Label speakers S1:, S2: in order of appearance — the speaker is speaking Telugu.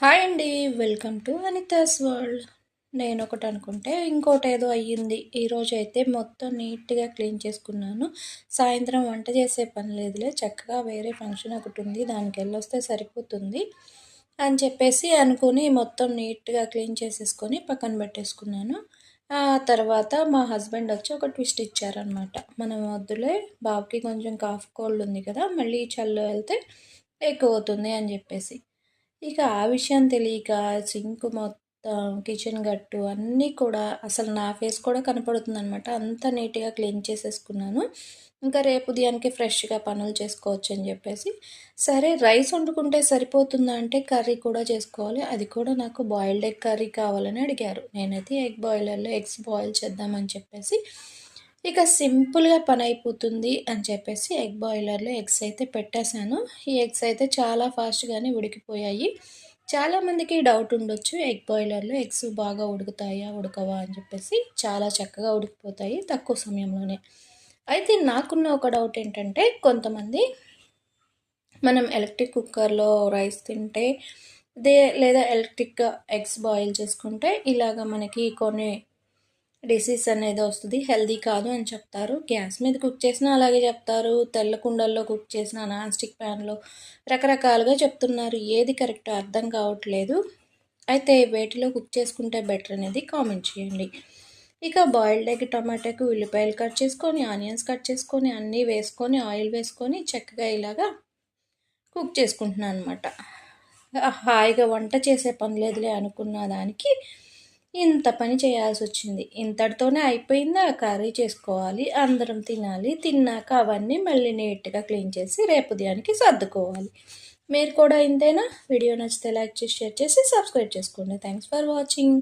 S1: హాయ్ అండి. Welcome to Anita's world. నేను ఒకటి అనుకుంటే ఇంకోటి ఏదో అయ్యింది. ఈరోజు అయితే మొత్తం నీట్గా క్లీన్ చేసుకున్నాను. సాయంత్రం వంట చేసే పని లేదులే, చక్కగా వేరే ఫంక్షన్ ఒకటి ఉంది, దానికి వెళ్ళొస్తే సరిపోతుంది అని చెప్పేసి అనుకుని మొత్తం నీట్గా క్లీన్ చేసేసుకొని పక్కన పెట్టేసుకున్నాను. ఆ తర్వాత మా హస్బెండ్ వచ్చి ఒక ట్విస్ట్ ఇచ్చారనమాట. మనం వద్దులే, బాబుకి కొంచెం కాఫ్ కోల్డ్ ఉంది కదా, మళ్ళీ చల్లు వెళ్తే ఎక్కువ అవుతుంది అని చెప్పేసి. ఇక ఆ విషయం తెలియక సింక్ మొత్తం, కిచెన్ గట్టు అన్నీ కూడా అసలు నా ఫేస్ కూడా కనపడుతుందనమాట. అంత నీట్‌గా క్లీన్ చేసేసుకున్నాను. ఇంకా రేపు ఉదయానికి ఫ్రెష్‌గా పనులు చేసుకోవచ్చు అని చెప్పేసి, సరే రైస్ వండుకుంటే సరిపోతుందా అంటే కర్రీ కూడా చేసుకోవాలి. అది కూడా నాకు బాయిల్డ్ ఎగ్ కర్రీ కావాలని అడిగారు. నేనైతే ఎగ్ బాయిలర్‌లో ఎగ్స్ బాయిల్ చేద్దామని చెప్పేసి ఇక సింపుల్‌గా పనైపోతుంది అని చెప్పేసి ఎగ్ బాయిలర్‌లో ఎగ్స్ అయితే పెట్టేశాను. ఈ ఎగ్స్ అయితే చాలా ఫాస్ట్‌గానే ఉడికిపోయాయి. చాలామందికి డౌట్ ఉండొచ్చు, ఎగ్ బాయిలర్‌లో ఎగ్స్ బాగా ఉడుకుతాయా? ఉడకవా? అని చెప్పేసి. చాలా చక్కగా ఉడికిపోతాయి తక్కువ సమయంలోనే. అయితే నాకున్న ఒక డౌట్ ఏంటంటే, కొంతమంది మనం ఎలక్ట్రిక్ కుక్కర్‌లో రైస్ తింటే లేదా ఎలక్ట్రిక్ ఎగ్స్ బాయిల్ చేసుకుంటే ఇలాగ మనకి కొన్ని డిసీజ్ అనేది వస్తుంది, హెల్దీ కాదు అని చెప్తారు. గ్యాస్ మీద కుక్ చేసినా అలాగే చెప్తారు, తెల్ల కుండల్లో కుక్ చేసిన, నాన్ స్టిక్ ప్యాన్లో రకరకాలుగా చెప్తున్నారు. ఏది కరెక్టో అర్థం కావట్లేదు. అయితే వేటిలో కుక్ చేసుకుంటే బెటర్ అనేది కామెంట్ చేయండి. ఇక బాయిల్డ్ ఎగ్ టమాటాకు ఉల్లిపాయలు కట్ చేసుకొని, ఆనియన్స్ కట్ చేసుకొని, అన్నీ వేసుకొని, ఆయిల్ వేసుకొని చక్కగా ఇలాగా కుక్ చేసుకుంటున్నాను అనమాట. హాయిగా వంట చేసే పని లేదులే అనుకున్న దానికి ఇంత పని చేయాల్సి వచ్చింది. ఇంతటితోనే అయిపోయిందా? కర్రీ చేసుకోవాలి, అందరం తినాలి, తిన్నాక అవన్నీ మళ్ళీ నీట్గా క్లీన్ చేసి రేపు ఉదయానికి సర్దుకోవాలి. మీరు కూడా ఇంతేనా? వీడియో నచ్చితే లైక్ చేసి, షేర్ చేసి, సబ్స్క్రైబ్ చేసుకోండి. Thanks for watching.